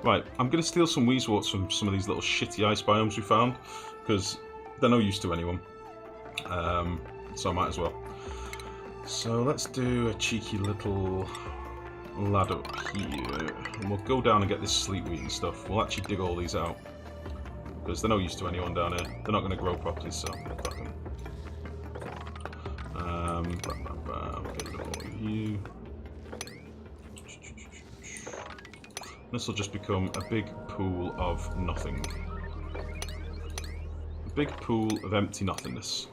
Right, I'm going to steal some Weezeworts from some of these little shitty ice biomes we found, because they're no use to anyone. So I might as well. So let's do a cheeky little ladder up here, and we'll go down and get this sleepweed and stuff. We'll actually dig all these out, because they're no use to anyone down here. They're not going to grow properly, so fuck them. Get rid of all of you. This will just become a big pool of nothing. A big pool of empty nothingness.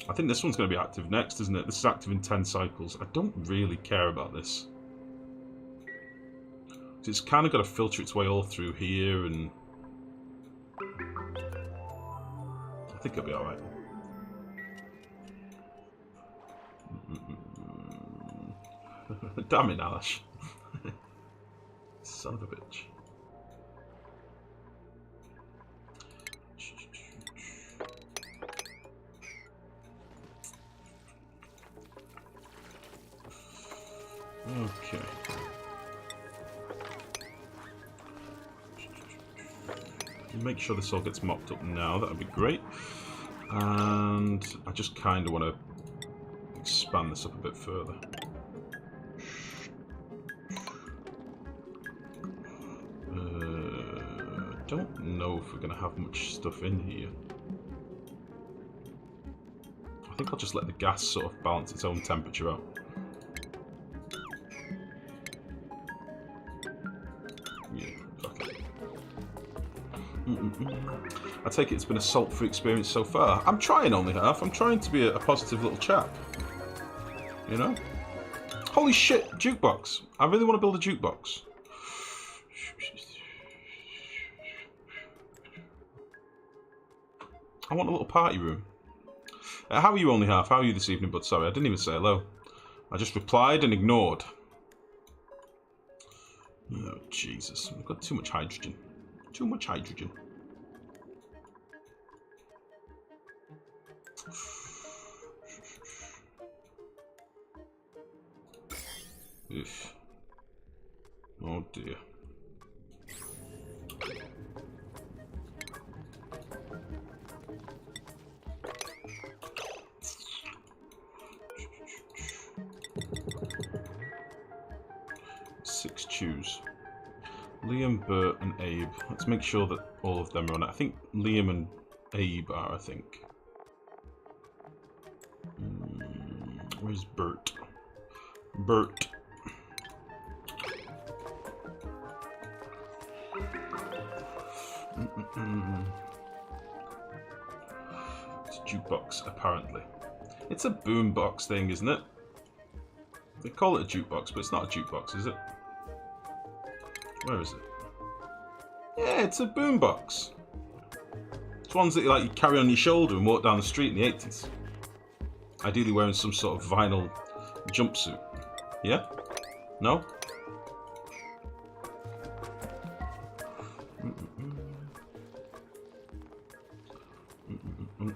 I think this one's going to be active next, isn't it? This is active in 10 cycles. I don't really care about this. It's kind of got to filter its way all through here, and I think it'll be alright. Damn it, Alash. Son of a bitch. Okay. Make sure this all gets mopped up now, that would be great. And I just kind of want to expand this up a bit further. Don't know if we're going to have much stuff in here. I think I'll just let the gas sort of balance its own temperature out. Yeah, fuck it. I take it's been a salt-free experience so far. I'm trying, only half. I'm trying to be a positive little chap. You know? Holy shit, jukebox. I really want to build a jukebox. I want a little party room. How are you, only half? How are you this evening, bud? Sorry, I didn't even say hello. I just replied and ignored. Oh, Jesus. We've got too much hydrogen. Too much hydrogen. Oof. Oh, dear. Six choose. Liam, Bert, and Abe. Let's make sure that all of them are on it. I think Liam and Abe are, I think. Where's Bert? Bert. It's a jukebox, apparently. It's a boombox thing, isn't it? They call it a jukebox, but it's not a jukebox, is it? Where is it? Yeah, it's a boombox. It's ones that you carry on your shoulder and walk down the street in the 80s. Ideally wearing some sort of vinyl jumpsuit. Yeah? No?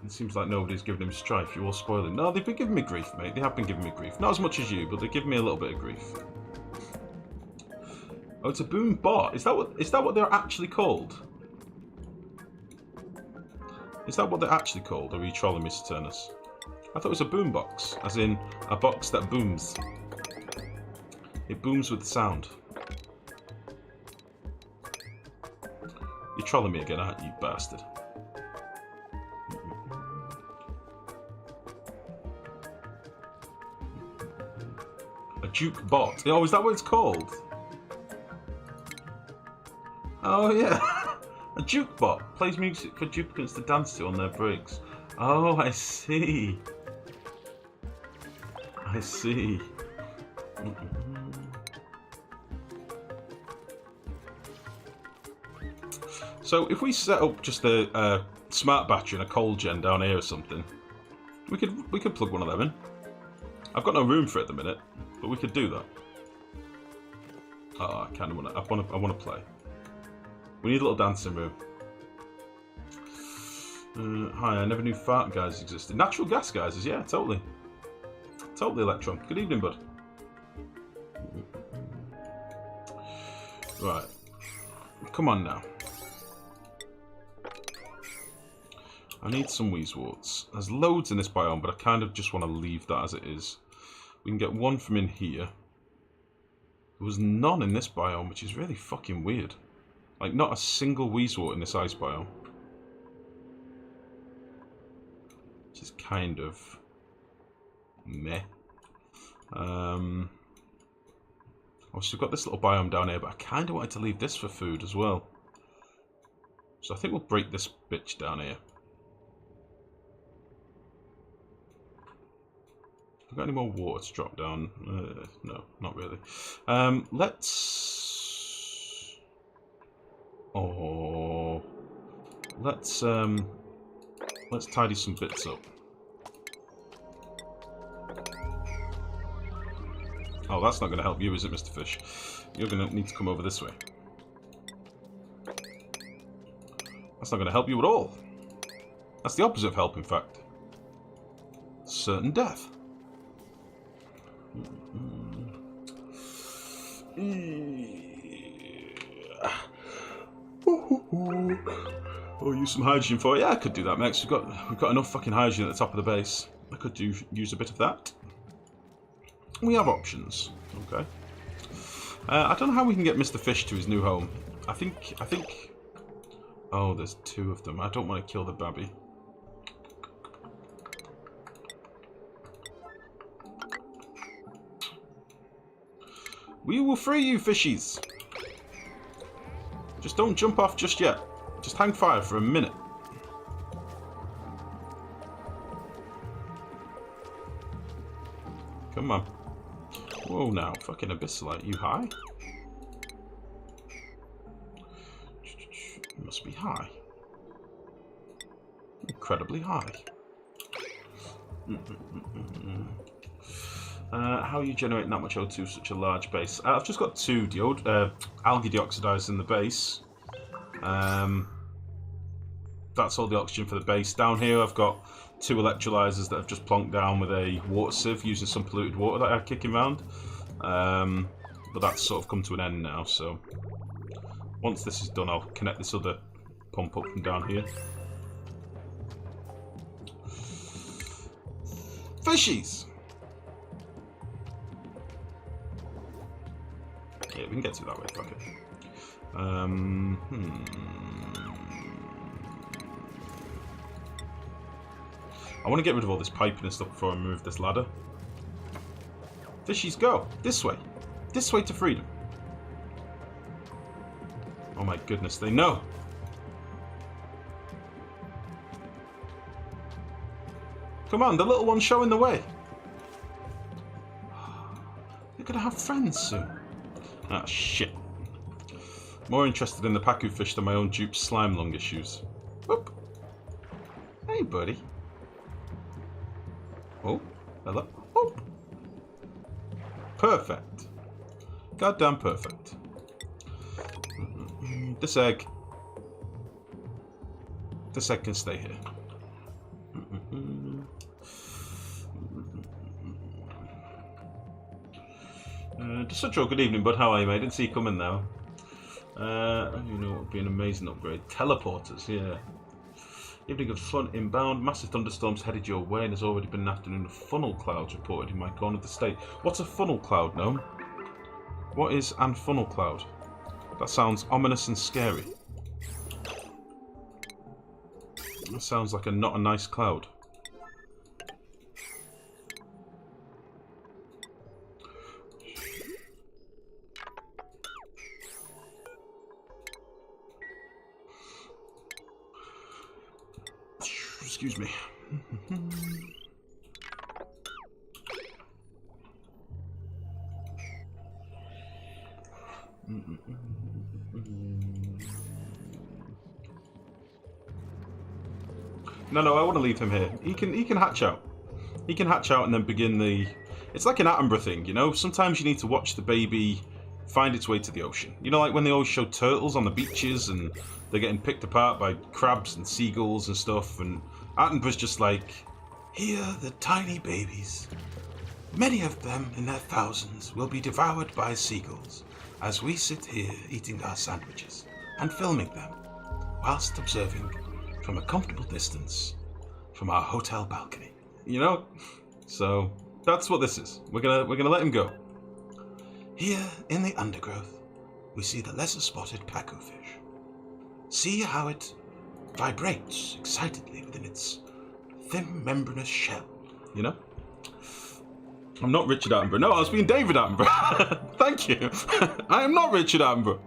It seems like nobody's giving him strife. You're all spoiling. No, they've been giving me grief, mate. They have been giving me grief. Not as much as you, but they're giving me a little bit of grief. Oh, it's a boom bot. Is that what they're actually called? Is that what they're actually called, or are you trolling me, Saturnus? I thought it was a boom box, as in a box that booms. It booms with sound. You're trolling me again, aren't you, bastard? A juke bot. Oh, is that what it's called? Oh, yeah. A jukebot plays music for duplicants to dance to on their breaks. Oh, I see. I see. So, if we set up just a smart battery and a coal gen down here or something, we could plug one of them in. I've got no room for it at the minute, but we could do that. Oh, I kind of want to play. We need a little dancing room. Hi, I never knew fart guys existed. Natural gas guys, yeah, totally. Totally Electron. Good evening, bud. Right. Come on now. I need some Wheezeworts. There's loads in this biome, but I kind of just want to leave that as it is. We can get one from in here. There was none in this biome, which is really fucking weird. Like, not a single Wheezewort in this ice biome. Which is kind of meh. Oh, so we've got this little biome down here, but I kind of wanted to leave this for food as well. So I think we'll break this bitch down here. Have we got any more water to drop down? No, not really. Let's... Oh... Let's tidy some bits up. Oh, that's not going to help you, is it, Mr. Fish? You're going to need to come over this way. That's not going to help you at all. That's the opposite of help, in fact. Certain death. Oh, use some hydrogen for it. Yeah, I could do that, Max. We've got enough fucking hydrogen at the top of the base. I could use a bit of that. We have options. Okay. I don't know how we can get Mr. Fish to his new home. I think. Oh, there's two of them. I don't want to kill the babby. We will free you, fishies. Just don't jump off just yet. Just hang fire for a minute. Come on. Whoa now, fucking Abyssalite, you high? You must be high. Incredibly high. How are you generating that much O2 such a large base? I've just got two algae deoxidizers in the base. That's all the oxygen for the base. Down here I've got two electrolyzers that I've just plonked down with a water sieve using some polluted water that I'm kicking around. But that's sort of come to an end now, so once this is done I'll connect this other pump up from down here. Fishies! Yeah, we can get to that way, fuck it. I want to get rid of all this piping and stuff before I move this ladder. Fishies, go! This way! This way to freedom! Oh my goodness, they know! Come on, the little one's showing the way! They're gonna have friends soon. Ah, shit. More interested in the Pacu fish than my own dupe slime lung issues. Whoop! Hey, buddy. Oh, hello. Oh. Perfect. Goddamn perfect. This egg can stay here. Just such a good evening, bud. How are you, mate? Didn't see you coming now. You know what would be an amazing upgrade? Teleporters, yeah. Evening of fun inbound. Massive thunderstorms headed your way, and there's already been an afternoon of funnel clouds reported in my corner of the state. What's a funnel cloud, Gnome? What is an funnel cloud? That sounds ominous and scary. That sounds like not a nice cloud. Excuse me. No, I want to leave him here. He can hatch out. He can hatch out and then begin the... It's like an Attenborough thing, you know? Sometimes you need to watch the baby find its way to the ocean. You know, like when they always show turtles on the beaches and they're getting picked apart by crabs and seagulls and stuff, and Attenborough's just like, here are the tiny babies. Many of them, in their thousands, will be devoured by seagulls as we sit here eating our sandwiches and filming them, whilst observing from a comfortable distance from our hotel balcony. You know? So, that's what this is. We're gonna let him go. Here in the undergrowth, we see the lesser spotted pacufish. See how it vibrates excitedly within its thin membranous shell. You know? I'm not Richard Attenborough. No, I was being David Attenborough. Thank you. I am not Richard Attenborough.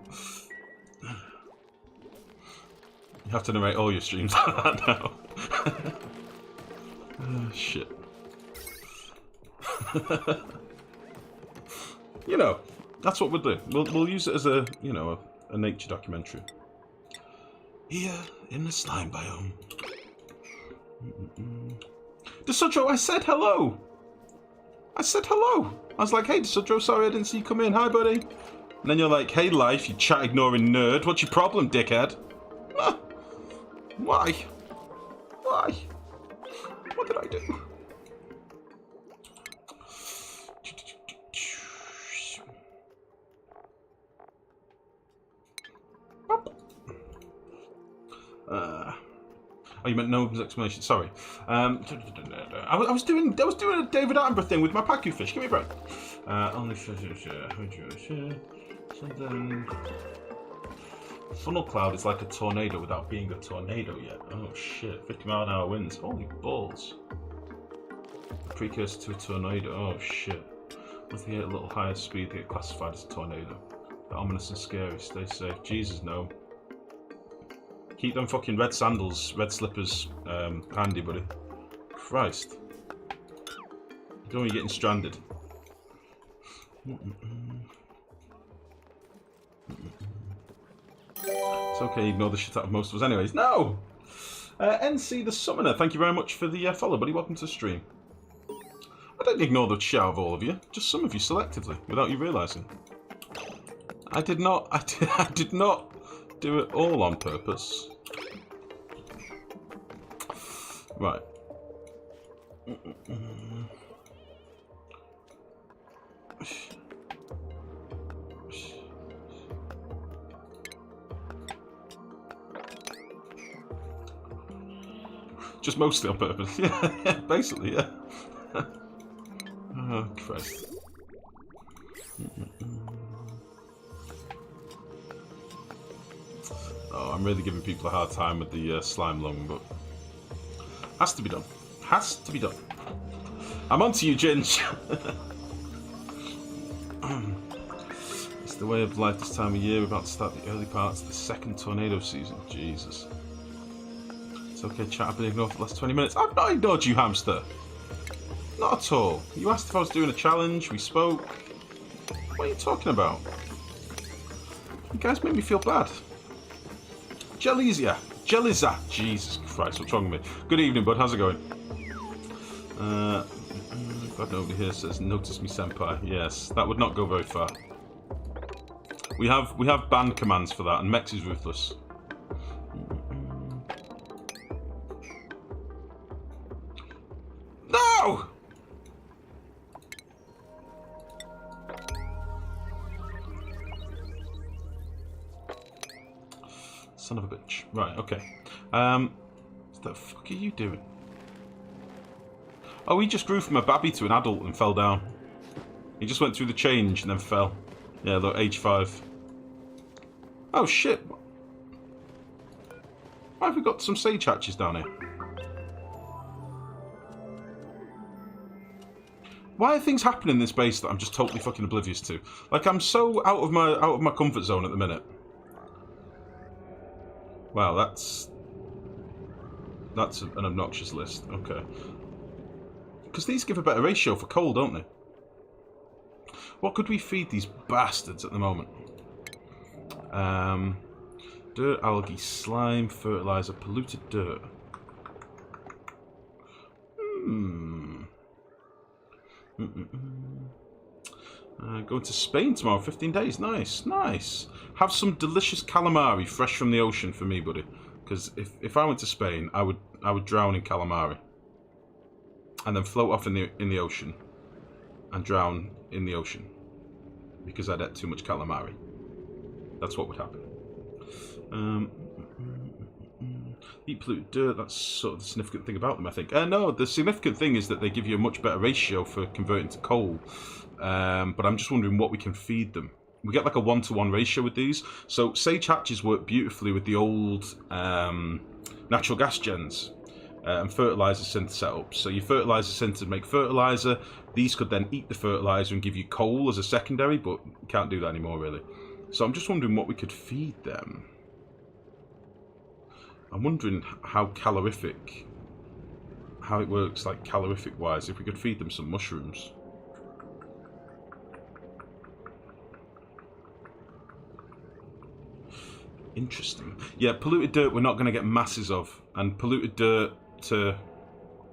You have to narrate all your streams like that now. Oh, shit. You know, that's what we'll do. We'll use it as a, you know, a nature documentary. Here in the slime biome. DeSudro, I said hello. I said hello. I was like, hey, DeSudro, sorry I didn't see you come in. Hi, buddy. And then you're like, hey, Life, you chat-ignoring nerd. What's your problem, dickhead? Why? Why? What did I do? Oh, you meant Noam's explanation. Sorry. I was doing a David Attenborough thing with my pacu fish. Give me a break. Only something. Funnel cloud is like a tornado without being a tornado yet. Oh shit! 50-mile-an-hour winds. Holy balls! A precursor to a tornado. Oh shit! Once they hit a little higher speed, they get classified as a tornado. They're ominous and scary. Stay safe. Jesus, no. Keep them fucking red sandals, red slippers handy, buddy. Christ. Don't want you getting stranded. It's okay, ignore the shit out of most of us anyways. No! NC the Summoner, thank you very much for the follow, buddy. Welcome to the stream. I don't ignore the shit out of all of you. Just some of you selectively, without you realising. I did not do it all on purpose. Right. Just mostly on purpose. Yeah, basically, yeah. Oh, Christ. Oh, I'm really giving people a hard time with the slime lung, but has to be done. Has to be done. I'm on to you, Ginge. It's the way of life this time of year. We're about to start the early parts of the second tornado season. Jesus. It's okay, chat. I've been ignored for the last 20 minutes. I've not ignored you, hamster. Not at all. You asked if I was doing a challenge. We spoke. What are you talking about? You guys make me feel bad. Jelizia. Jesus Christ, what's wrong with me? Good evening, bud. How's it going? God, nobody here says, notice me, senpai. Yes, that would not go very far. We have banned commands for that, and Mex is ruthless. No! Son of a bitch. Right, okay. What the fuck are you doing? Oh, he just grew from a babby to an adult and fell down. He just went through the change and then fell. Yeah, look, age 5. Oh, shit. Why have we got some sage hatches down here? Why are things happening in this base that I'm just totally fucking oblivious to? Like, I'm so out of my comfort zone at the minute. Wow, that's an obnoxious list. Okay. Because these give a better ratio for coal, don't they? What could we feed these bastards at the moment? Dirt, algae, slime, fertilizer, polluted dirt. Going to Spain tomorrow, 15 days. Nice, nice. Have some delicious calamari fresh from the ocean for me, buddy. Because if I went to Spain, I would drown in calamari, and then float off in the ocean, and drown in the ocean because I'd ate too much calamari. That's what would happen. Eat polluted dirt, that's sort of the significant thing about them, I think. No, the significant thing is that they give you a much better ratio for converting to coal. But I'm just wondering what we can feed them. We get like a 1-to-1 ratio with these. So sage hatches work beautifully with the old natural gas gens and fertilizer synth setups. So your fertilizer synths make fertilizer. These could then eat the fertilizer and give you coal as a secondary, but you can't do that anymore really. So I'm just wondering what we could feed them. I'm wondering how calorific, how it works like calorific wise, if we could feed them some mushrooms. Interesting. Yeah, polluted dirt we're not going to get masses of, and polluted dirt to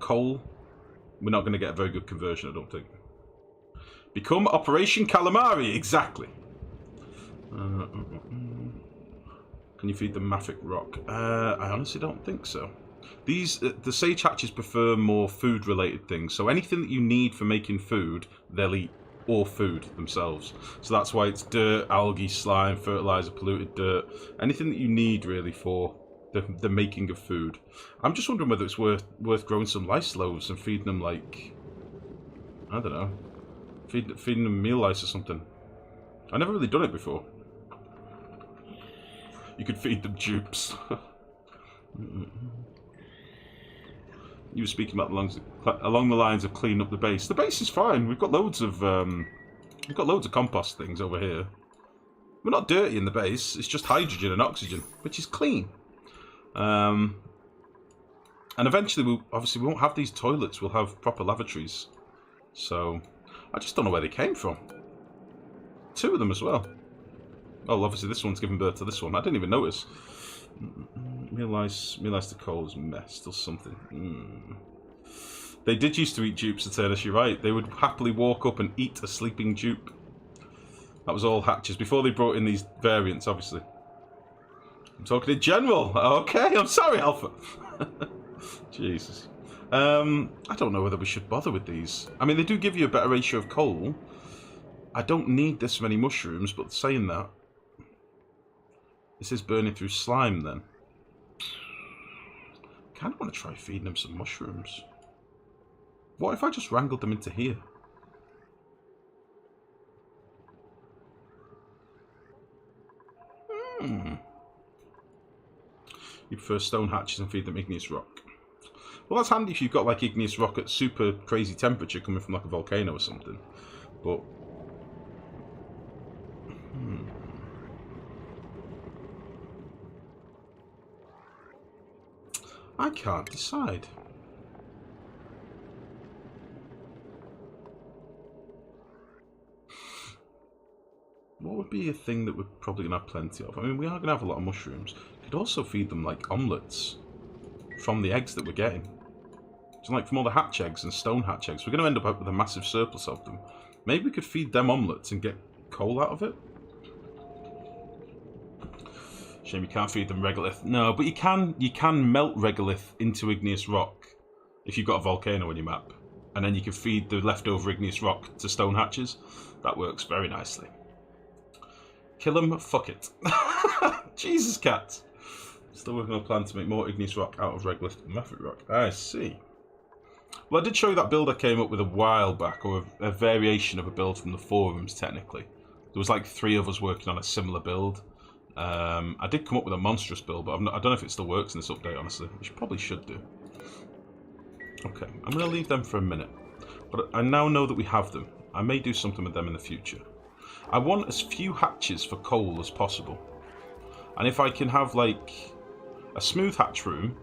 coal we're not going to get a very good conversion, I don't think. Become Operation Calamari, exactly. Can you feed them mafic rock? I honestly don't think so. These the sage hatches prefer more food related things, so anything that you need for making food they'll eat, or food themselves. So that's why it's dirt, algae, slime, fertilizer, polluted dirt, anything that you need really for the making of food. I'm just wondering whether it's worth growing some lice loaves and feeding them, like, I don't know, feeding them meal lice or something. I've never really done it before. You could feed them dupes. You were speaking about along the lines of cleaning up the base. The base is fine. We've got loads of compost things over here. We're not dirty in the base. It's just hydrogen and oxygen, which is clean. And eventually, we won't have these toilets. We'll have proper lavatories. So I just don't know where they came from. 2 of them as well. Oh, obviously this one's given birth to this one. I didn't even notice. Meal lice to coal is mess. Still something. They did used to eat dupes, Eternus, you're right. They would happily walk up and eat a sleeping dupe. That was all hatches. Before they brought in these variants, obviously. I'm talking in general. Okay, I'm sorry, Alpha. Jesus. I don't know whether we should bother with these. I mean, they do give you a better ratio of coal. I don't need this many mushrooms, but saying that, this is burning through slime then. I kind of want to try feeding them some mushrooms. What if I just wrangled them into here? You prefer stone hatches and feed them igneous rock. Well, that's handy if you've got like igneous rock at super crazy temperature coming from like a volcano or something. But I can't decide. What would be a thing that we're probably going to have plenty of? I mean, we are going to have a lot of mushrooms. Could also feed them like omelettes from the eggs that we're getting. So like from all the hatch eggs and stone hatch eggs, we're going to end up with a massive surplus of them. Maybe we could feed them omelettes and get coal out of it. Shame you can't feed them regolith. No, but you can melt regolith into igneous rock if you've got a volcano on your map. And then you can feed the leftover igneous rock to stone hatches. That works very nicely. Kill them, fuck it. Jesus, cat. Still working on a plan to make more igneous rock out of regolith and mafic rock. I see. Well, I did show you that build I came up with a while back, or a variation of a build from the forums, technically. There was like 3 of us working on a similar build. I did come up with a monstrous build, but I don't know if it still works in this update, honestly. Which probably should do. Okay, I'm going to leave them for a minute. But I now know that we have them. I may do something with them in the future. I want as few hatches for coal as possible. And if I can have, like, a smooth hatch room,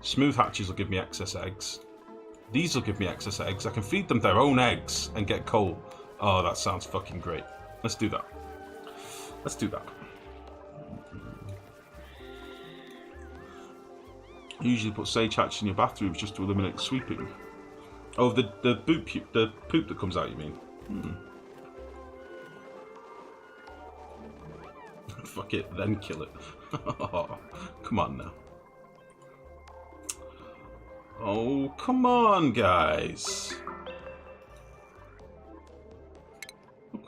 smooth hatches will give me excess eggs. These will give me excess eggs. I can feed them their own eggs and get coal. Oh, that sounds fucking great. Let's do that. Let's do that. You usually put sage hatch in your bathrooms just to eliminate sweeping. Oh, the poop that comes out, you mean? Fuck it, then kill it. Come on now. Oh, come on, guys.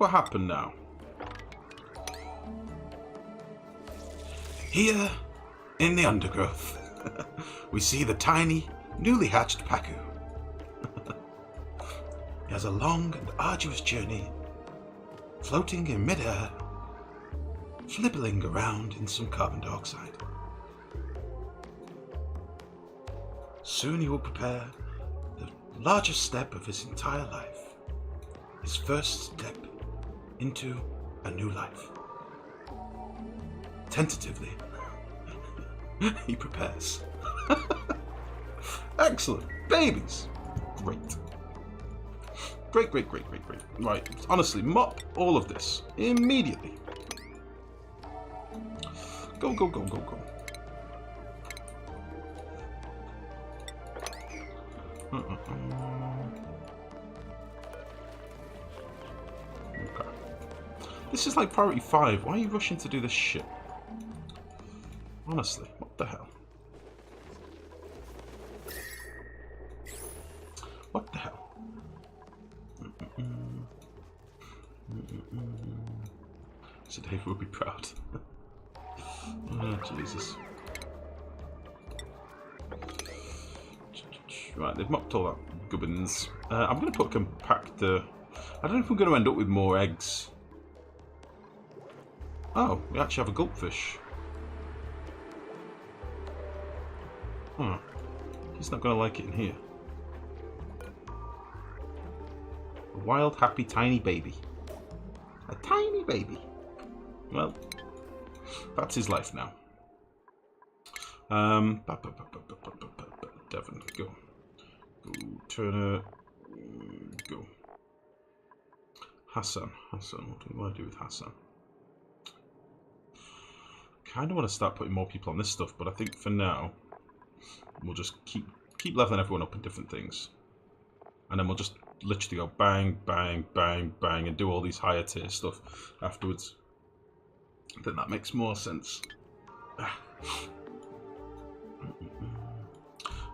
what happened now. Here, in the undergrowth, we see the tiny, newly hatched Paku. He has a long and arduous journey, floating in midair, flibbling around in some carbon dioxide. Soon he will prepare the largest step of his entire life, his first step into a new life. Tentatively, he prepares. Excellent. Babies. Great. Great. Right, honestly, mop all of this immediately. Go. Okay. This is like priority 5. Why are you rushing to do this shit? Honestly, what the hell? What the hell? So Dave will be proud. Oh, Jesus. Right, they've mopped all that gubbins. I'm going to put a compactor. I don't know if we're going to end up with more eggs. Oh, we actually have a gulpfish. Huh. He's not going to like it in here. A wild, happy, tiny baby. A tiny baby. Well, that's his life now. Devon, go. Go, Turner. Go. Hassan. What do we want to do with Hassan? Kind of want to start putting more people on this stuff, but I think for now we'll just keep leveling everyone up in different things, and then we'll just literally go bang, and do all these higher tier stuff afterwards. I think that makes more sense.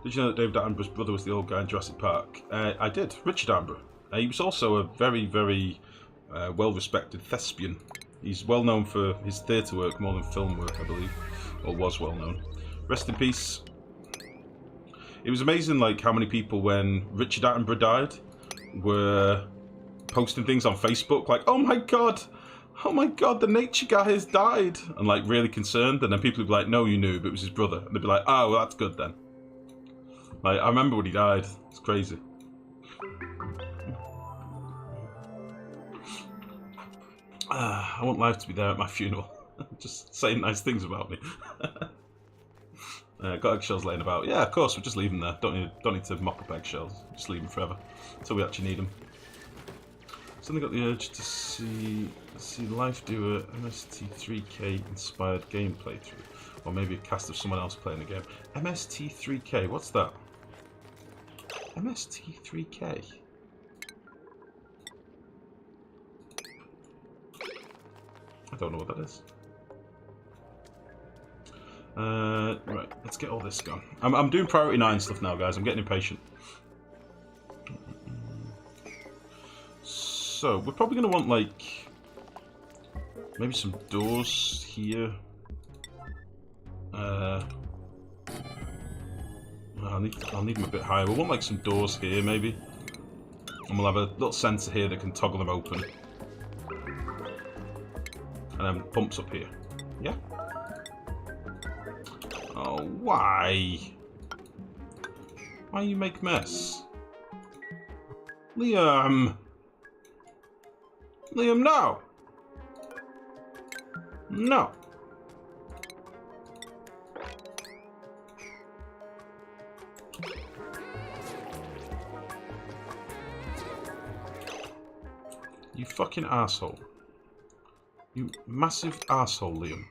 Did you know that David Attenborough's brother was the old guy in Jurassic Park? I did. Richard Attenborough. He was also a very, very well-respected thespian. He's well known for his theatre work more than film work, I believe, or was well known. Rest in peace. It was amazing, like how many people, when Richard Attenborough died, were posting things on Facebook like, "Oh my god, the nature guy has died," and like really concerned. And then people would be like, "No, you knew, but it was his brother." And they'd be like, "Oh, well, that's good then." Like, I remember when he died. It's crazy. I want Life to be there at my funeral, just saying nice things about me. Got eggshells laying about. Yeah, of course, we'll just leave them there. Don't need to mop up eggshells. Just leave them forever until we actually need them. Suddenly got the urge to see Life do a MST3K inspired game playthrough, or maybe a cast of someone else playing the game. MST3K, what's that? MST3K. I don't know what that is. Right, let's get all this done. I'm doing priority 9 stuff now, guys. I'm getting impatient. So, we're probably going to want, like, maybe some doors here. I'll need them a bit higher. We'll want, like, some doors here, maybe. And we'll have a little sensor here that can toggle them open. And then pumps up here. Yeah? Oh, why? Why you make mess? Liam! Liam, no! No! You fucking asshole. You massive asshole, Liam.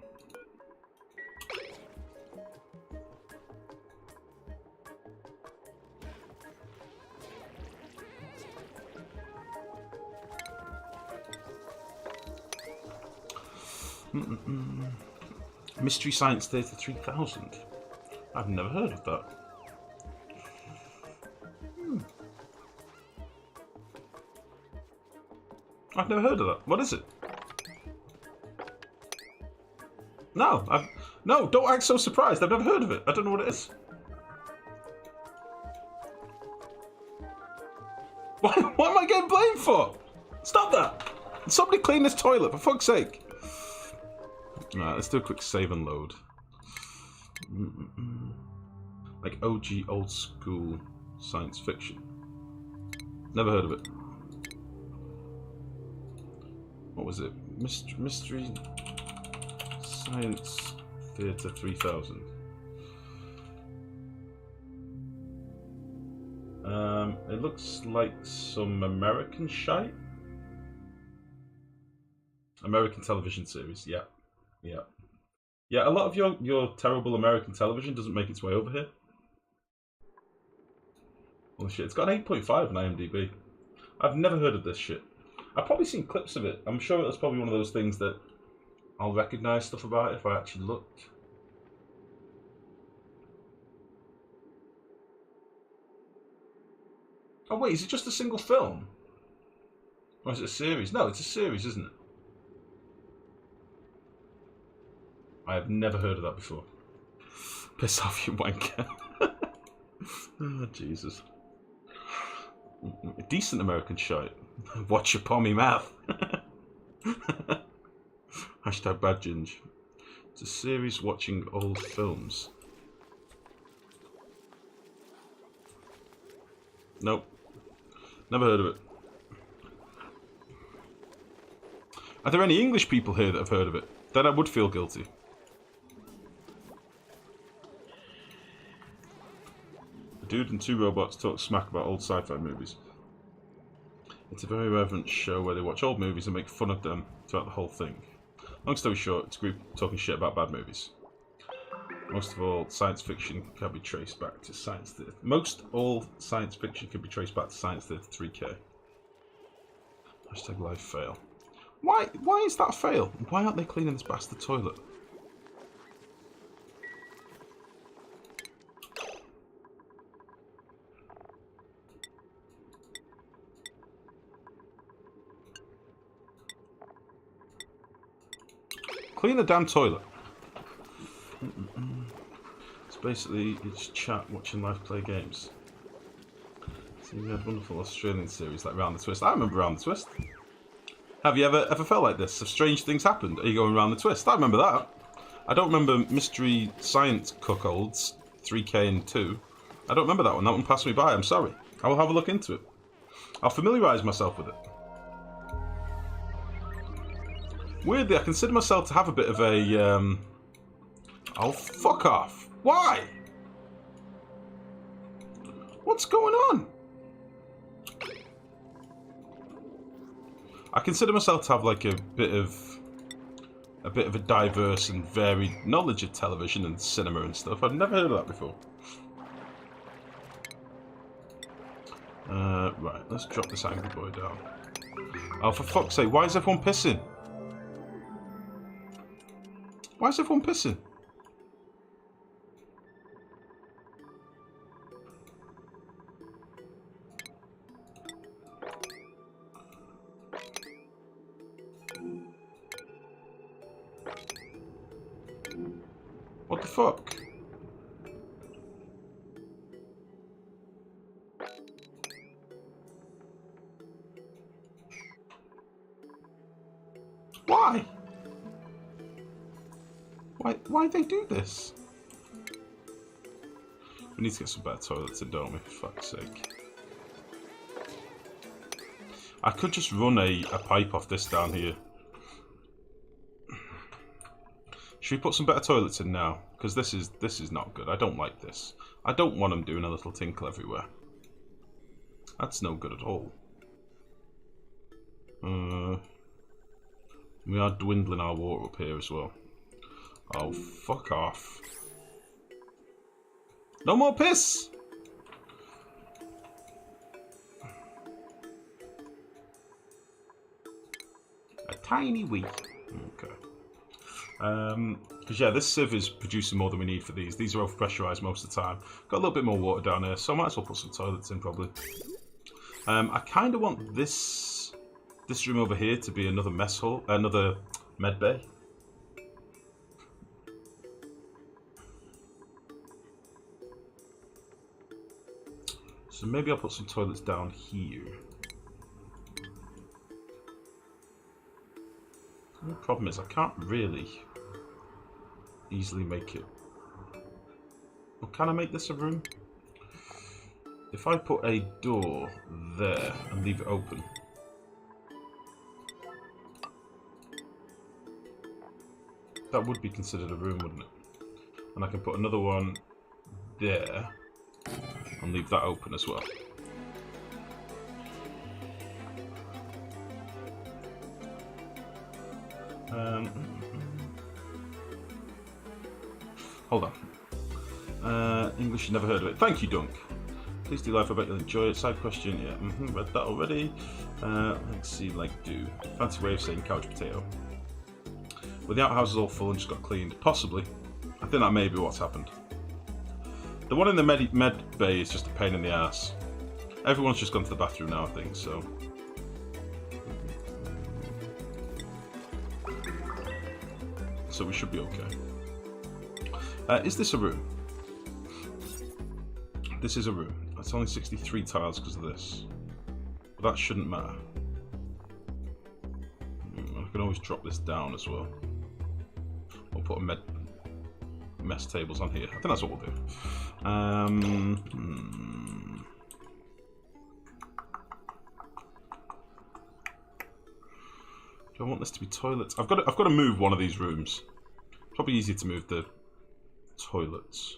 Mystery Science Theatre 3000. I've never heard of that. I've never heard of that. What is it? No, no, don't act so surprised. I've never heard of it. I don't know what it is. Why am I getting blamed for? Stop that! Somebody clean this toilet, for fuck's sake. Alright, let's do a quick save and load. Like OG old school science fiction. Never heard of it. What was it? Mystery Science Theatre 3000. It looks like some American shite. American television series, yeah. Yeah. Yeah, a lot of your terrible American television doesn't make its way over here. Holy shit, it's got an 8.5 on IMDb. I've never heard of this shit. I've probably seen clips of it. I'm sure it's probably one of those things that I'll recognise stuff about it if I actually looked. Oh wait, is it just a single film? Or is it a series? No, it's a series, isn't it? I have never heard of that before. Piss off, you wanker. Oh, Jesus. A decent American shite. Watch your pommy mouth. Hashtag bad ginge. It's a series watching old films. Nope. Never heard of it. Are there any English people here that have heard of it? Then I would feel guilty. A dude and two robots talk smack about old sci-fi movies. It's a very reverent show where they watch old movies and make fun of them throughout the whole thing. Long story short, it's a group talking shit about bad movies. Most of all, science fiction can be traced back to Science Theatre. Most all science fiction can be traced back to Science Theatre 3K. Hashtag live fail. Why is that a fail? Why aren't they cleaning this bastard toilet? Clean the damn toilet. It's basically it's chat watching live play games. See, we had wonderful Australian series like Round the Twist. I remember Round the Twist. Have you ever felt like this? Have strange things happened? Are you going round the twist? I remember that. I don't remember Mystery Science Cuckolds 3K and 2. I don't remember that one. That one passed me by. I'm sorry. I will have a look into it. I'll familiarise myself with it. Weirdly, I consider myself to have a bit of a... Oh, fuck off. Why? What's going on? I consider myself to have like a bit of a diverse and varied knowledge of television and cinema and stuff. I've never heard of that before. Right, let's drop this angry boy down. Oh, for fuck's sake, why is everyone pissing? Why is everyone pissing? What the fuck? Why? Why they do this? We need to get some better toilets in, don't we? For fuck's sake. I could just run a pipe off this down here. Should we put some better toilets in now? Because this is not good. I don't like this. I don't want them doing a little tinkle everywhere. That's no good at all. We are dwindling our water up here as well. Oh, fuck off. No more piss! A tiny wee. Okay. Because yeah, this sieve is producing more than we need for these. These are overpressurized most of the time. Got a little bit more water down here, so I might as well put some toilets in probably. I kind of want this this room over here to be another mess hall, another med bay. So maybe I'll put some toilets down here. The problem is I can't really easily make it. Well, can I make this a room? If I put a door there and leave it open. That would be considered a room, wouldn't it? And I can put another one there and leave that open as well. Hold on. English, you never heard of it. Thank you, Dunk. Please do life, I bet you'll enjoy it. Side question, yeah, read that already. Let's see, like do. Fancy way of saying couch potato. Well, the outhouses all full and just got cleaned. Possibly. I think that may be what's happened. The one in the med bay is just a pain in the ass. Everyone's just gone to the bathroom now, I think, so. So we should be okay. Is this a room? This is a room. It's only 63 tiles because of this. But that shouldn't matter. I can always drop this down as well. We'll put a mess tables on here. I think that's what we'll do. Do I want this to be toilets? I've got to move one of these rooms. Probably easier to move the toilets.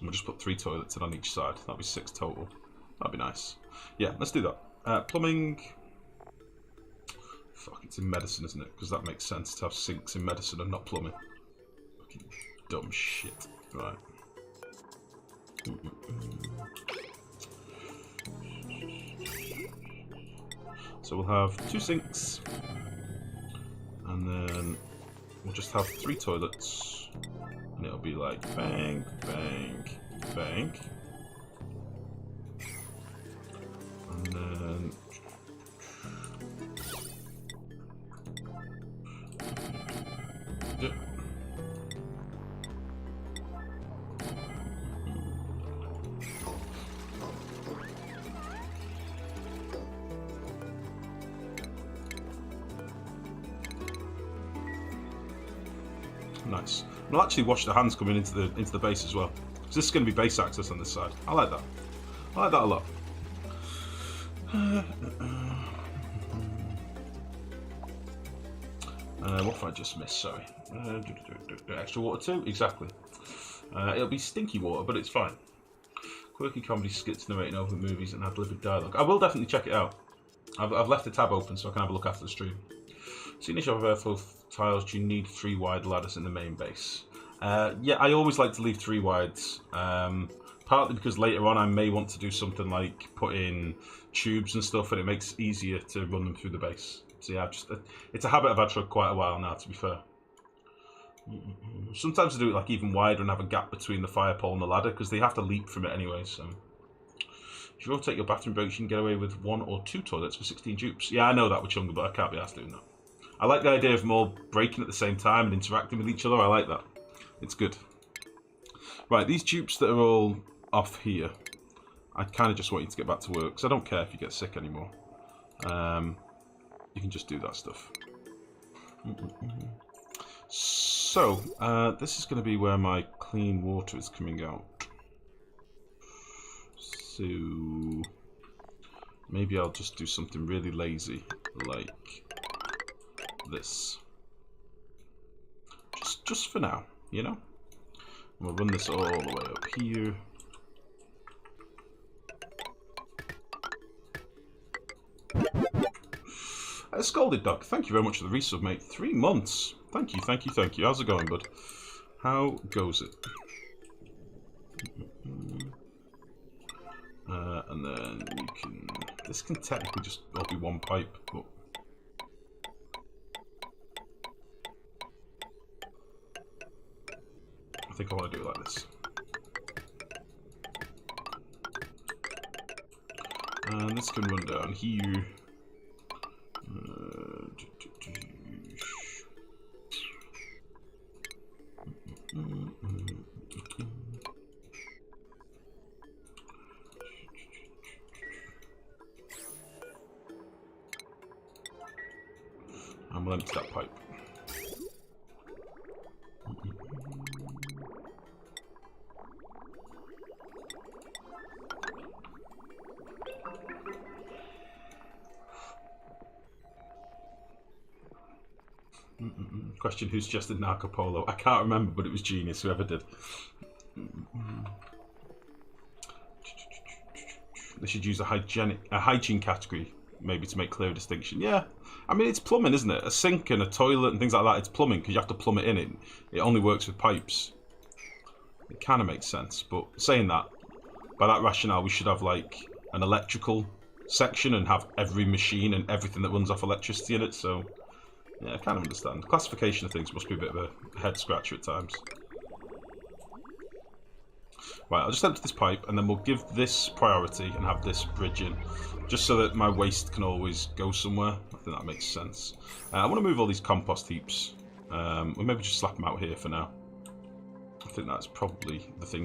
We'll just put 3 toilets in on each side. That'll be 6 total. That'd be nice. Yeah, let's do that. Plumbing. Fuck, it's in medicine, isn't it? Because that makes sense to have sinks in medicine and not plumbing. Fucking dumb shit. Right. So we'll have 2 sinks. And then we'll just have 3 toilets. And it'll be like bang, bang, bang. And then nice. We'll actually wash the hands coming into the base as well. So this is going to be base access on this side. I like that. I like that a lot. What have I just missed? Sorry. Extra water too? Exactly. It'll be stinky water, but it's fine. Quirky comedy skits narrating over movies and ad-libbed dialogue. I will definitely check it out. I've left the tab open so I can have a look after the stream. Seeing as you have airflow tiles, do you need 3 wide ladders in the main base? Yeah, I always like to leave 3 wides. Partly because later on I may want to do something like put in tubes and stuff, and it makes it easier to run them through the base. So yeah, it's a habit I've had for quite a while now, to be fair. Sometimes I do it like even wider and have a gap between the fire pole and the ladder, because they have to leap from it anyway, so. If you rotate your bathroom breaks, you can get away with 1 or 2 toilets for 16 dupes. Yeah, I know that with Chunga, but I can't be asked doing that. I like the idea of them all breaking at the same time and interacting with each other. I like that. It's good. Right, these dupes that are all off here, I kind of just want you to get back to work, because I don't care if you get sick anymore. You can just do that stuff. So, this is going to be where my clean water is coming out. So, maybe I'll just do something really lazy, like this. Just for now, you know? And we'll run this all the way up here. Scalded Dog, thank you very much for the resub, mate. 3 months. Thank you, thank you, thank you. How's it going, bud? How goes it? And then you can... This can technically just all be 1 pipe, but... I think I want to do it like this. And this can run down here. And we'll empty that pipe. Question: who suggested Narco Polo? I can't remember, but it was genius, whoever did. They should use a hygiene category, maybe, to make clear distinction. Yeah, I mean, it's plumbing, isn't it? A sink and a toilet and things like that, it's plumbing, because you have to plumb it in. It only works with pipes. It kind of makes sense, but saying that, by that rationale, we should have, like, an electrical section and have every machine and everything that runs off electricity in it, so... yeah, I kind of understand. Classification of things must be a bit of a head scratcher at times. Right, I'll just empty this pipe, and then we'll give this priority and have this bridge in, just so that my waste can always go somewhere. I think that makes sense. I want to move all these compost heaps. We'll maybe just slap them out here for now. I think that's probably the thing